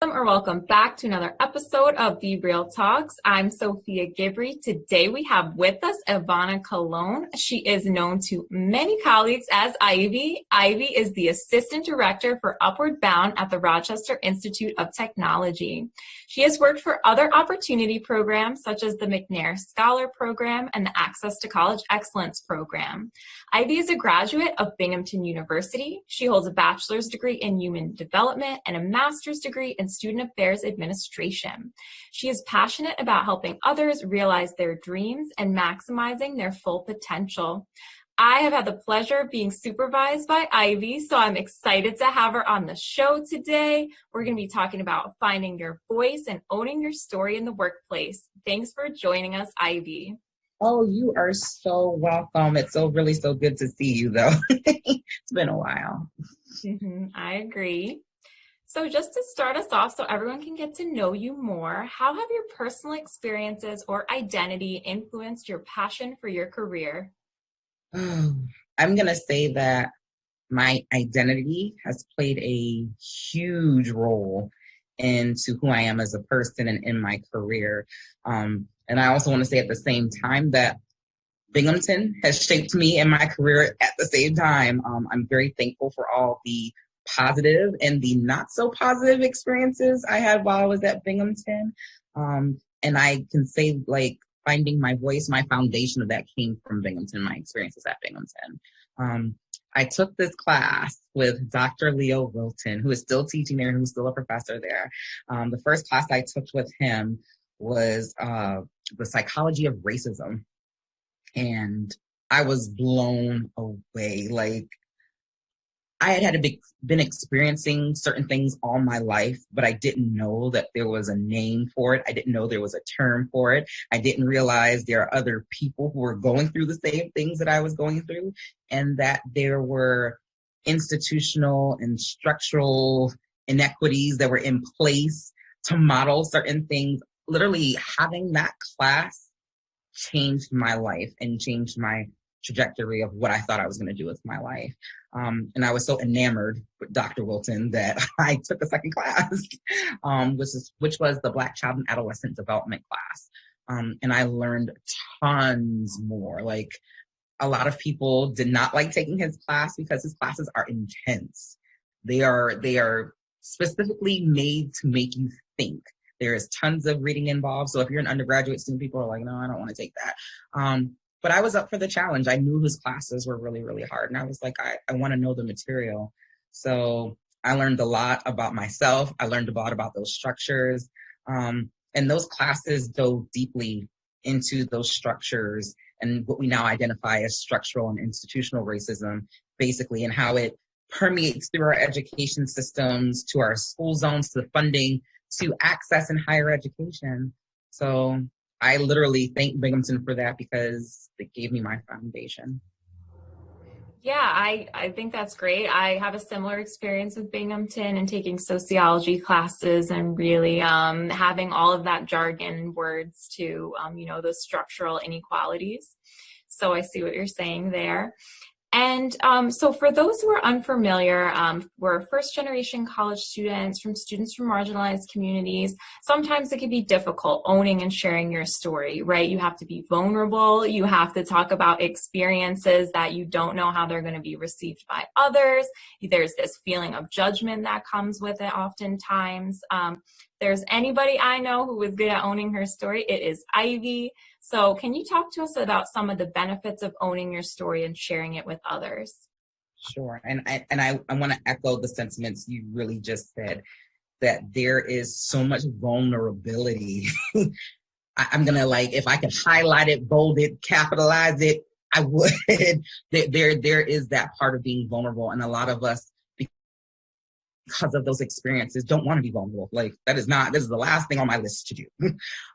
Or welcome back to another episode of Be Real Talks. I'm Sophia Gibri. Today we have with us Ivana Colon. She is known to many colleagues as Ivy. Ivy is the Assistant Director for Upward Bound at the Rochester Institute of Technology. She has worked for other opportunity programs such as the McNair Scholar Program and the Access to College Excellence Program. Ivy is a graduate of Binghamton University. She holds a bachelor's degree in human development and a master's degree in student affairs administration. She is passionate about helping others realize their dreams and maximizing their full potential. I have had the pleasure of being supervised by Ivy, so I'm excited to have her on the show today. We're going to be talking about finding your voice and owning your story in the workplace. Thanks for joining us, Ivy. Oh, you are so welcome. It's really so good to see you, though. It's been a while. I agree. So just to start us off so everyone can get to know you more, how have your personal experiences or identity influenced your passion for your career? I'm going to say that my identity has played a huge role into who I am as a person and in my career. And I also want to say at the same time that Binghamton has shaped me and my career at the same time. I'm very thankful for all the positive and the not so positive experiences I had while I was at Binghamton. And I can say, like, finding my voice, my foundation of that came from Binghamton, my experiences at Binghamton. I took this class with Dr. Leo Wilton, who is still teaching there, who's still a professor there. The first class I took with him was the psychology of racism. And I was blown away. Like, I had been experiencing certain things all my life, but I didn't know that there was a name for it. I didn't know there was a term for it. I didn't realize there are other people who were going through the same things that I was going through, and that there were institutional and structural inequities that were in place to model certain things. Literally, having that class changed my life and changed my trajectory of what I thought I was going to do with my life. And I was so enamored with Dr. Wilton that I took a second class, which was the Black Child and Adolescent Development class. And I learned tons more. Like, a lot of people did not like taking his class because his classes are intense. They are specifically made to make you think. There is tons of reading involved. So if you're an undergraduate student, people are like, no, I don't want to take that. But I was up for the challenge. I knew his classes were really, really hard. And I was like, I want to know the material. So I learned a lot about myself. I learned a lot about those structures. And those classes dove deeply into those structures and what we now identify as structural and institutional racism, basically, and how it permeates through our education systems, to our school zones, to the funding, to access in higher education. So I literally thank Binghamton for that because it gave me my foundation. Yeah, I think that's great. I have a similar experience with Binghamton and taking sociology classes and really having all of that jargon words to, those structural inequalities. So I see what you're saying there. And so for those who are unfamiliar, we're first-generation college students from marginalized communities. Sometimes it can be difficult owning and sharing your story, right? You have to be vulnerable. You have to talk about experiences that you don't know how they're going to be received by others. There's this feeling of judgment that comes with it oftentimes. There's anybody I know who is good at owning her story, it is Ivy. So can you talk to us about some of the benefits of owning your story and sharing it with others? Sure. And I want to echo the sentiments you really just said, that there is so much vulnerability. I'm going to, if I could highlight it, bold it, capitalize it, I would. There is that part of being vulnerable. And a lot of us, because of those experiences, don't want to be vulnerable. Like, this is the last thing on my list to do.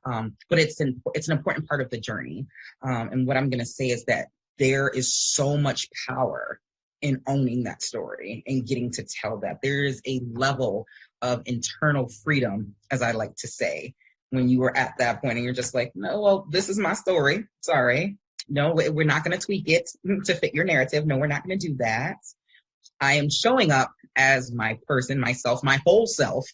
But it's an important part of the journey. And what I'm going to say is that there is so much power in owning that story and getting to tell that. There is a level of internal freedom, as I like to say, when you were at that point and you're just like, no, well, this is my story. Sorry. No, we're not going to tweak it to fit your narrative. No, we're not going to do that. I am showing up as my person, myself, my whole self,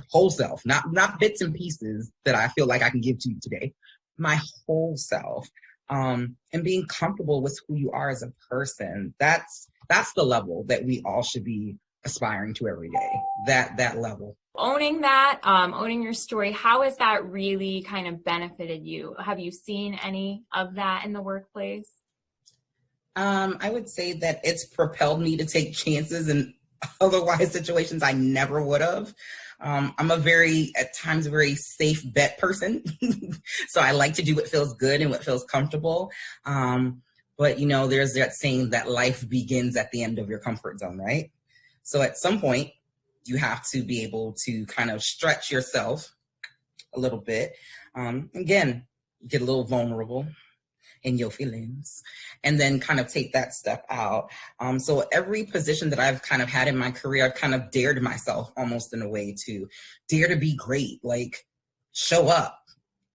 whole self, not bits and pieces that I feel like I can give to you today, my whole self. And being comfortable with who you are as a person. That's the level that we all should be aspiring to every day, that level. Owning that, owning your story, how has that really kind of benefited you? Have you seen any of that in the workplace? I would say that it's propelled me to take chances in otherwise situations I never would have. I'm at times, a very safe bet person. So I like to do what feels good and what feels comfortable. But, there's that saying that life begins at the end of your comfort zone, right? So at some point, you have to be able to kind of stretch yourself a little bit. Again, get a little vulnerable in your feelings, and then kind of take that step out. So every position that I've kind of had in my career, I've kind of dared myself almost in a way to dare to be great, like show up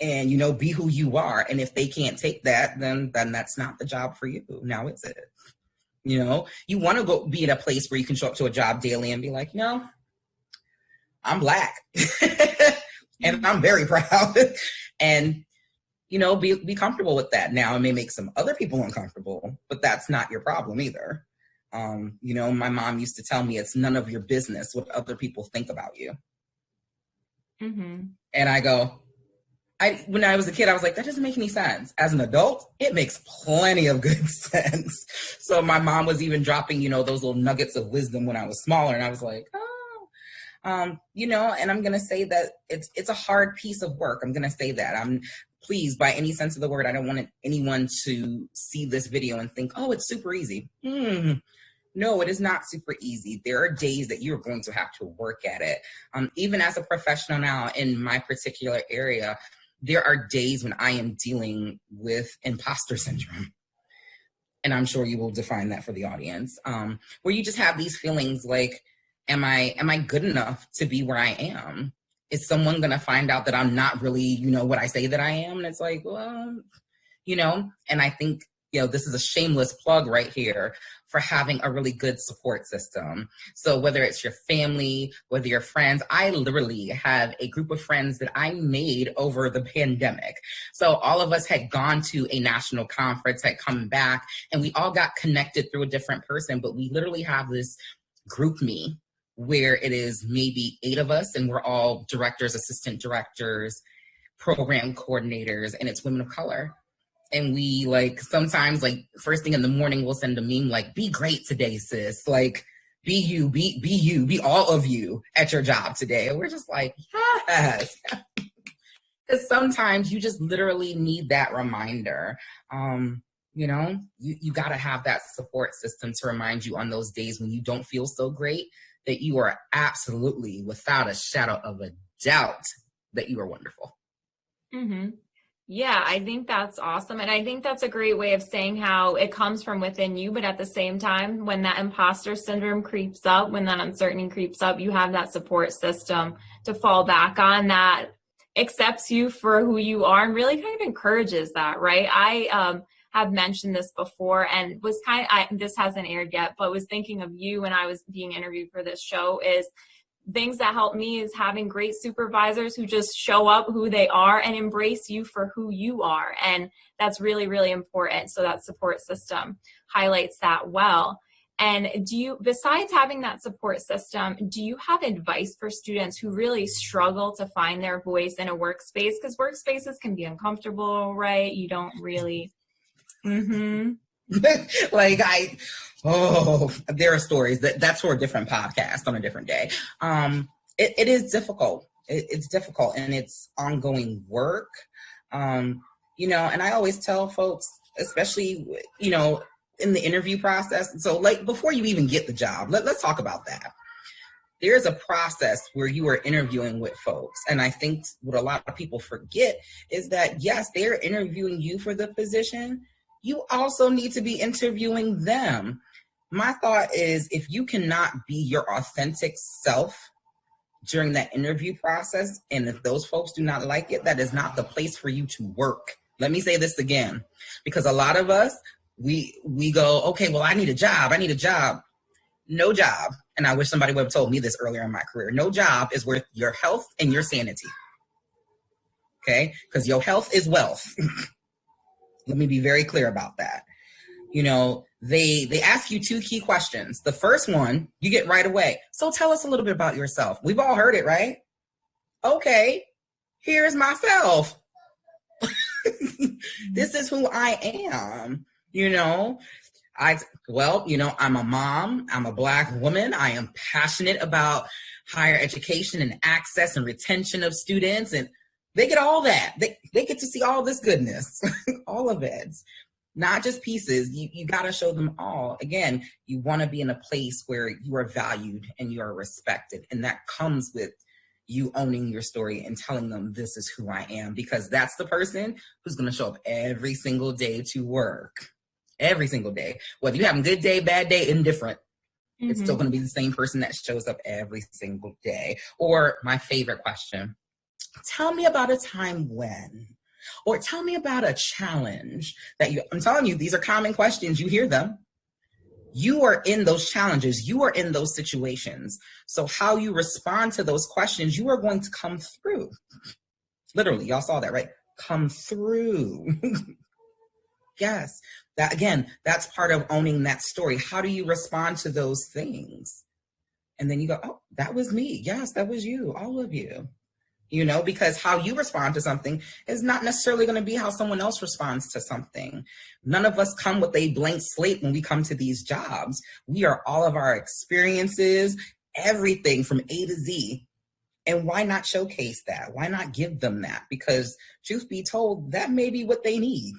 and, be who you are. And if they can't take that, then that's not the job for you. Now is it? You want to go be in a place where you can show up to a job daily and be like, I'm Black and I'm very proud. And be comfortable with that. Now, it may make some other people uncomfortable, but that's not your problem either. My mom used to tell me it's none of your business what other people think about you. Mm-hmm. And I go, when I was a kid, I was like, that doesn't make any sense. As an adult, it makes plenty of good sense. So my mom was even dropping, those little nuggets of wisdom when I was smaller. And I was like, and I'm going to say that it's a hard piece of work. I'm going to say that. Please, by any sense of the word, I don't want anyone to see this video and think, oh, it's super easy. No, it is not super easy. There are days that you're going to have to work at it. Even as a professional now in my particular area, there are days when I am dealing with imposter syndrome. And I'm sure you will define that for the audience, where you just have these feelings like, am I good enough to be where I am? Is someone going to find out that I'm not really, what I say that I am? And it's like, well, and I think, this is a shameless plug right here for having a really good support system. So whether it's your family, whether your friends, I literally have a group of friends that I made over the pandemic. So all of us had gone to a national conference, had come back, and we all got connected through a different person, but we literally have this group me where it is maybe 8 of us and we're all directors, assistant directors, program coordinators, and it's women of color. And we sometimes first thing in the morning, we'll send a meme like, be great today, sis. Like, be you, be all of you at your job today. And we're just like, yes. Because sometimes you just literally need that reminder. You got to have that support system to remind you on those days when you don't feel so great that you are absolutely, without a shadow of a doubt, that you are wonderful. Mm-hmm. Yeah, I think that's awesome. And I think that's a great way of saying how it comes from within you. But at the same time, when that imposter syndrome creeps up, when that uncertainty creeps up, you have that support system to fall back on that accepts you for who you are and really kind of encourages that, right? I have mentioned this before and was this hasn't aired yet, but was thinking of you when I was being interviewed for this show is things that help me is having great supervisors who just show up who they are and embrace you for who you are. And that's really, really important. So that support system highlights that well. And besides having that support system, do you have advice for students who really struggle to find their voice in a workspace? Because workspaces can be uncomfortable, right? You don't really... Mm-hmm. There are stories that's for a different podcast on a different day. It is difficult. It's difficult and it's ongoing work. And I always tell folks, especially, in the interview process. So before you even get the job, let's talk about that. There's a process where you are interviewing with folks. And I think what a lot of people forget is that, yes, they're interviewing you for the position. You also need to be interviewing them. My thought is if you cannot be your authentic self during that interview process, and if those folks do not like it, that is not the place for you to work. Let me say this again, because a lot of us, we go, okay, well, I need a job. No job, and I wish somebody would have told me this earlier in my career, no job is worth your health and your sanity. Okay? Because your health is wealth. Let me be very clear about that. You know, they ask you two key questions. The first one, you get right away. So tell us a little bit about yourself. We've all heard it, right? Okay, here's myself. This is who I am. You know, I'm a mom. I'm a Black woman. I am passionate about higher education and access and retention of students. And they get all that. They get to see all this goodness, all of it. Not just pieces. You got to show them all. Again, you want to be in a place where you are valued and you are respected. And that comes with you owning your story and telling them this is who I am, because that's the person who's going to show up every single day to work. Every single day. Whether you have a good day, bad day, indifferent, it's still going to be the same person that shows up every single day. Or my favorite question, tell me about a time when, or tell me about a challenge that I'm telling you, these are common questions. You hear them. You are in those challenges. You are in those situations. So how you respond to those questions, you are going to come through. Literally, y'all saw that, right? Come through. Yes. That, again, that's part of owning that story. How do you respond to those things? And then you go, oh, that was me. Yes, that was you, all of you. You know, because how you respond to something is not necessarily going to be how someone else responds to something. None of us come with a blank slate when we come to these jobs. We are all of our experiences, everything from A to Z. And why not showcase that? Why not give them that? Because truth be told, that may be what they need.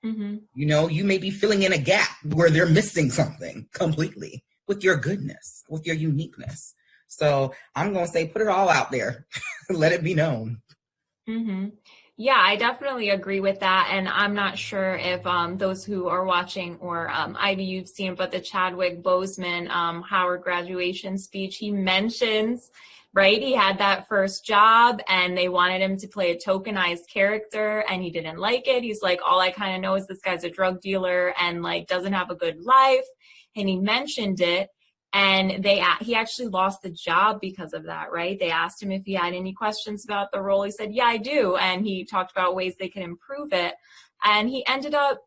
Mm-hmm. You know, you may be filling in a gap where they're missing something completely with your goodness, with your uniqueness. So I'm going to say, put it all out there. Let it be known. Mm-hmm. Yeah, I definitely agree with that. And I'm not sure if those who are watching or Ivy, you've seen, but the Chadwick Boseman Howard graduation speech, he mentions, right, he had that first job and they wanted him to play a tokenized character and he didn't like it. He's like, all I kind of know is this guy's a drug dealer and like doesn't have a good life. And he mentioned it. And he actually lost the job because of that, right? They asked him if he had any questions about the role. He said, yeah, I do. And he talked about ways they can improve it. And he ended up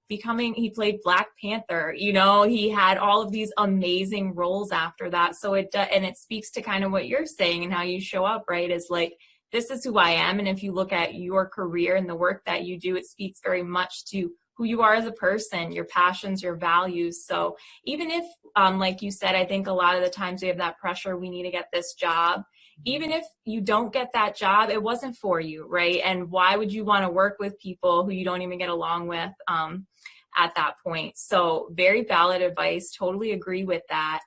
he played Black Panther. You know, he had all of these amazing roles after that. So it speaks to kind of what you're saying and how you show up, right? Is like, this is who I am. And if you look at your career and the work that you do, it speaks very much to who you are as a person, your passions, your values. So even if, like you said, I think a lot of the times we have that pressure, we need to get this job. Even if you don't get that job, it wasn't for you, right? And why would you want to work with people who you don't even get along with at that point? So very valid advice. Totally agree with that.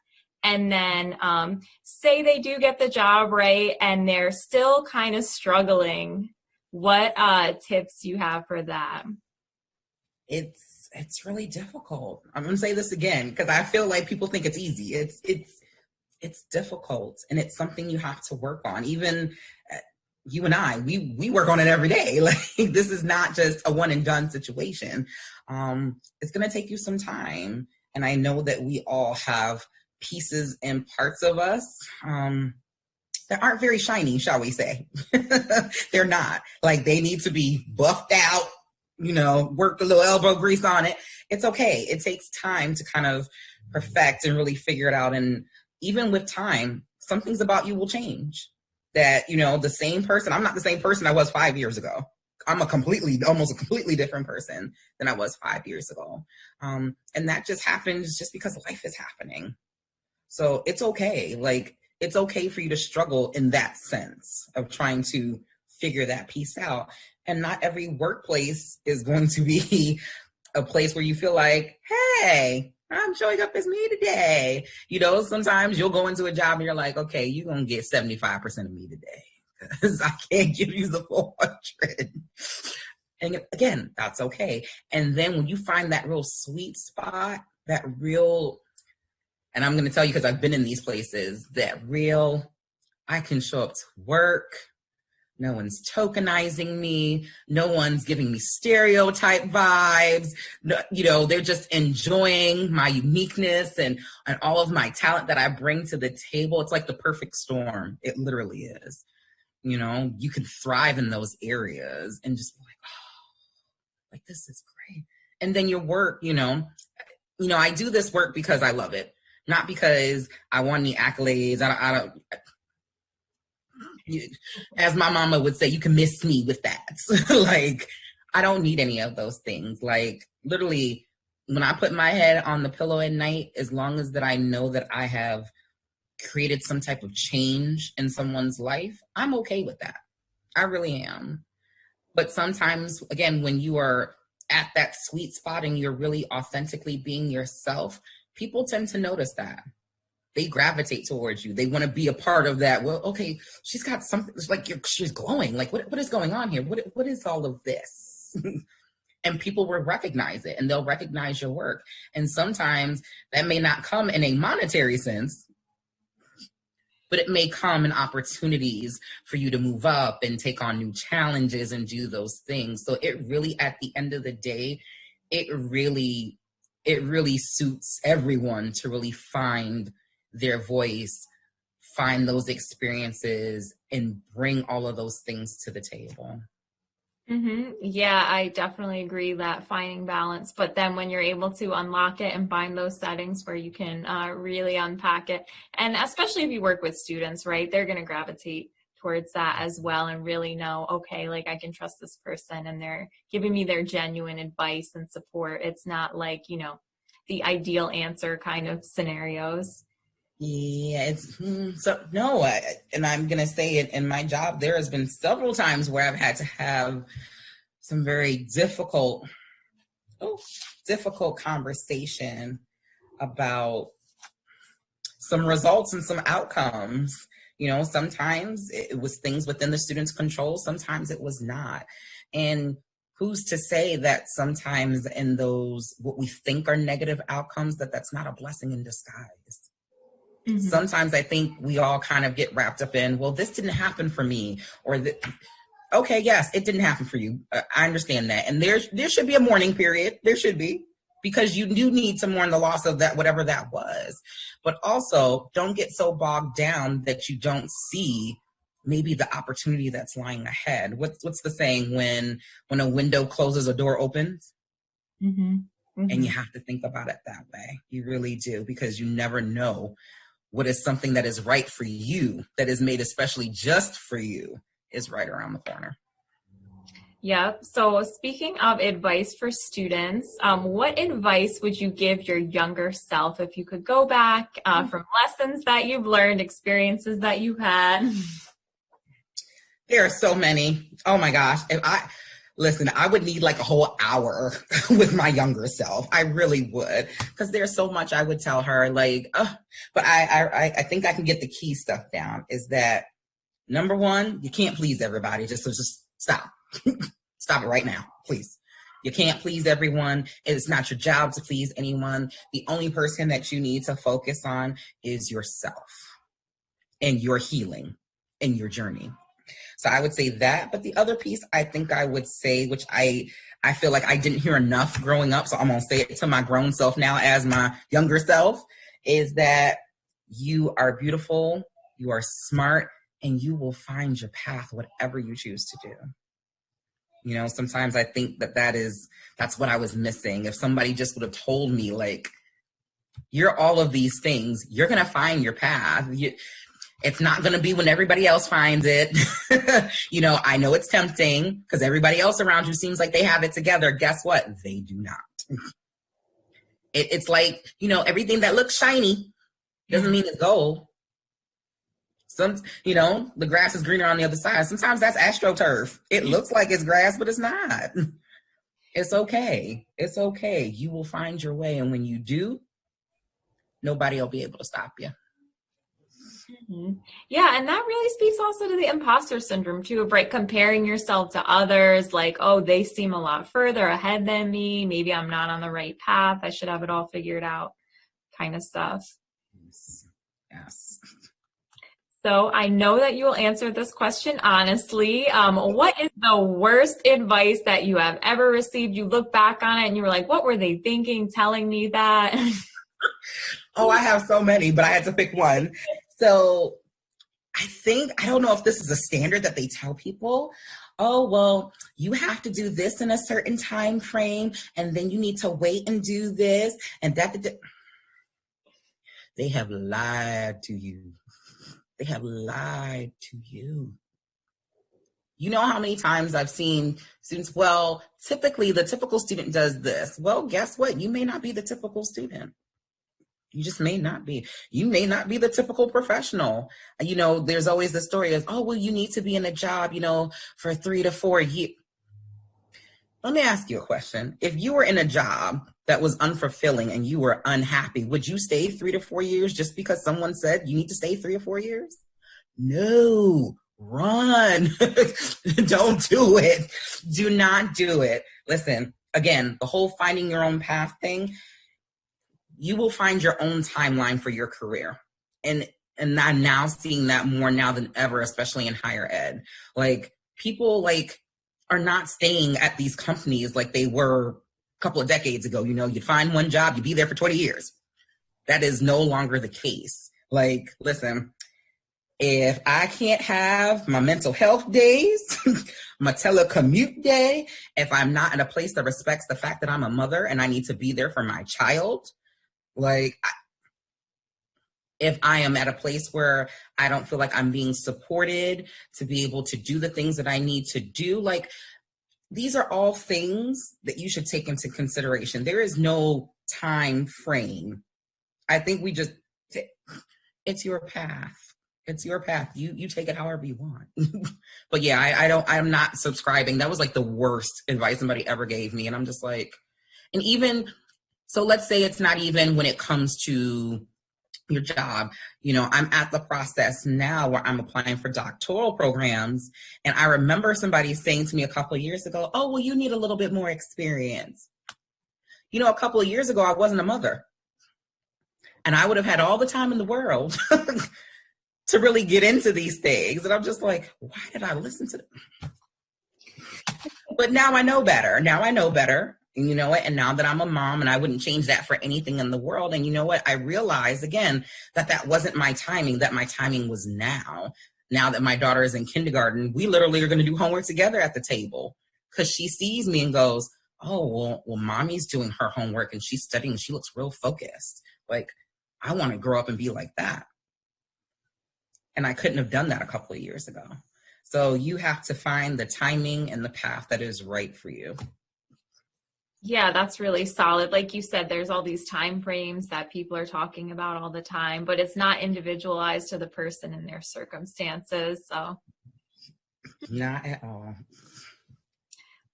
And then say they do get the job, right? And they're still kind of struggling. What tips do you have for that? It's really difficult. I'm going to say this again, because I feel like people think it's easy. It's difficult, and it's something you have to work on. Even you and I, we work on it every day. Like, this is not just a one and done situation. It's going to take you some time. And I know that we all have pieces and parts of us that aren't very shiny, shall we say. They're not. Like, they need to be buffed out, you know, work a little elbow grease on it. It's okay. It takes time to kind of perfect and really figure it out. And even with time, some things about you will change. That, you know, the same person, I'm not the same person I was 5 years ago. I'm almost a completely different person than I was 5 years ago. And that just happens just because life is happening. So it's okay. Like, it's okay for you to struggle in that sense of trying to figure that piece out. And not every workplace is going to be a place where you feel like, hey, I'm showing up as me today. You know, sometimes you'll go into a job and you're like, okay, you're going to get 75% of me today because I can't give you the full 100. And again, that's okay. And then when you find that real sweet spot, that real, and I'm going to tell you because I've been in these places, that real, I can show up to work, No one's tokenizing me. No one's giving me stereotype vibes. No, they're just enjoying my uniqueness and all of my talent that I bring to the table. It's like the perfect storm. It literally is. You can thrive in those areas and just be like, oh, like this is great. And then your work, I do this work because I love it, not because I want any accolades. I don't. As my mama would say, you can miss me with that. Like, I don't need any of those things. Like, literally, when I put my head on the pillow at night, as long as that I know that I have created some type of change in someone's life, I'm okay with that. I really am. But sometimes, again, when you are at that sweet spot and you're really authentically being yourself, people tend to notice that. They gravitate towards you. They want to be a part of that. Well, okay, she's got something, like she's glowing. Like, what is going on here? What is all of this? And people will recognize it, and they'll recognize your work. And sometimes that may not come in a monetary sense, but it may come in opportunities for you to move up and take on new challenges and do those things. So it really, at the end of the day, it really suits everyone to really find their voice, find those experiences, and bring all of those things to the table. Mm-hmm. Yeah, I definitely agree that finding balance, but then when you're able to unlock it and find those settings where you can really unpack it, and especially if you work with students, right, they're going to gravitate towards that as well and really know, okay, like I can trust this person and they're giving me their genuine advice and support. It's not like, the ideal answer kind of scenarios. Yeah, and I'm going to say it in my job, there has been several times where I've had to have some very difficult conversation about some results and some outcomes. Sometimes it was things within the student's control, sometimes it was not. And who's to say that sometimes in those, what we think are negative outcomes, that's not a blessing in disguise? Mm-hmm. Sometimes I think we all kind of get wrapped up in, well, this didn't happen for me, or okay, yes, it didn't happen for you. I understand that. And there should be a mourning period. There should be, because you do need to mourn the loss of that, whatever that was. But also, don't get so bogged down that you don't see maybe the opportunity that's lying ahead. What's the saying? When a window closes, a door opens? Mm-hmm. Mm-hmm. And you have to think about it that way. You really do, because you never know what is something that is right for you, that is made especially just for you, is right around the corner. Yep. So speaking of advice for students, what advice would you give your younger self if you could go back from lessons that you've learned, experiences that you've had? There are so many. Oh my gosh. I would need like a whole hour with my younger self. I really would, because there's so much I would tell her. But I think I can get the key stuff down. Is that number one, you can't please everybody. Just stop. Stop it right now, please. You can't please everyone. It's not your job to please anyone. The only person that you need to focus on is yourself and your healing and your journey. So I would say that. But the other piece I think I would say, which I feel like I didn't hear enough growing up, so I'm going to say it to my grown self now as my younger self, is that you are beautiful, you are smart, and you will find your path, whatever you choose to do. Sometimes I think that's what I was missing. If somebody just would have told me, like, you're all of these things, you're going to find your path. It's not going to be when everybody else finds it. I know it's tempting because everybody else around you seems like they have it together. Guess what? They do not. It's like, everything that looks shiny doesn't mean it's gold. The grass is greener on the other side. Sometimes that's AstroTurf. It looks like it's grass, but it's not. It's okay. It's okay. You will find your way. And when you do, nobody will be able to stop you. Mm-hmm. Yeah, and that really speaks also to the imposter syndrome too, of comparing yourself to others, like, oh, they seem a lot further ahead than me. Maybe I'm not on the right path. I should have it all figured out, kind of stuff. Yes. So I know that you will answer this question honestly. What is the worst advice that you have ever received? You look back on it and you were like, what were they thinking telling me that? Oh, I have so many, but I had to pick one. So I don't know if this is a standard that they tell people. Oh, well, you have to do this in a certain time frame, and then you need to wait and do this and that. They have lied to you. They have lied to you. You know how many times I've seen students, well, typically the typical student does this. Well, guess what? You may not be the typical student. You just may not be. You may not be the typical professional. You know, there's always the story of, oh, well, you need to be in a job, for 3 to 4 years. Let me ask you a question. If you were in a job that was unfulfilling and you were unhappy, would you stay 3 to 4 years just because someone said you need to stay 3 or 4 years? No, run. Don't do it. Do not do it. Listen, again, the whole finding your own path thing, you will find your own timeline for your career. And I'm now seeing that more now than ever, especially in higher ed. Like, people are not staying at these companies like they were a couple of decades ago. You'd find one job, you'd be there for 20 years. That is no longer the case. Like, listen, if I can't have my mental health days, my telecommute day, if I'm not in a place that respects the fact that I'm a mother and I need to be there for my child, if I am at a place where I don't feel like I'm being supported to be able to do the things that I need to do, these are all things that you should take into consideration. There is no time frame. I think it's your path. It's your path. You take it however you want. But yeah, I'm not subscribing. That was the worst advice somebody ever gave me. And I'm just and even, so let's say it's not even when it comes to your job. I'm at the process now where I'm applying for doctoral programs. And I remember somebody saying to me a couple of years ago, oh, well, you need a little bit more experience. A couple of years ago, I wasn't a mother. And I would have had all the time in the world to really get into these things. And I'm just why did I listen to them? But now I know better. And you know what? And now that I'm a mom, and I wouldn't change that for anything in the world. And you know what? I realized again that wasn't my timing, that my timing was now. Now that my daughter is in kindergarten, we literally are going to do homework together at the table, because she sees me and goes, oh, well, mommy's doing her homework and she's studying. She looks real focused. I want to grow up and be like that. And I couldn't have done that a couple of years ago. So you have to find the timing and the path that is right for you. Yeah, that's really solid. Like you said, there's all these time frames that people are talking about all the time, but it's not individualized to the person and their circumstances. So not at all.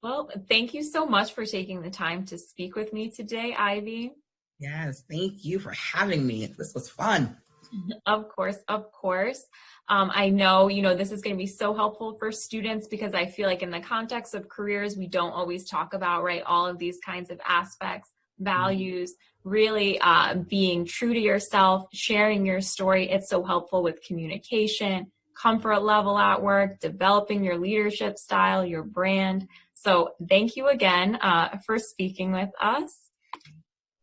Well, thank you so much for taking the time to speak with me today, Ivy. Yes, thank you for having me. This was fun. Of course, of course. I know, this is going to be so helpful for students, because I feel like in the context of careers, we don't always talk about, right, all of these kinds of aspects, values, really being true to yourself, sharing your story. It's so helpful with communication, comfort level at work, developing your leadership style, your brand. So thank you again for speaking with us.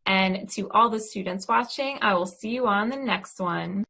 And to all the students watching, I will see you on the next one.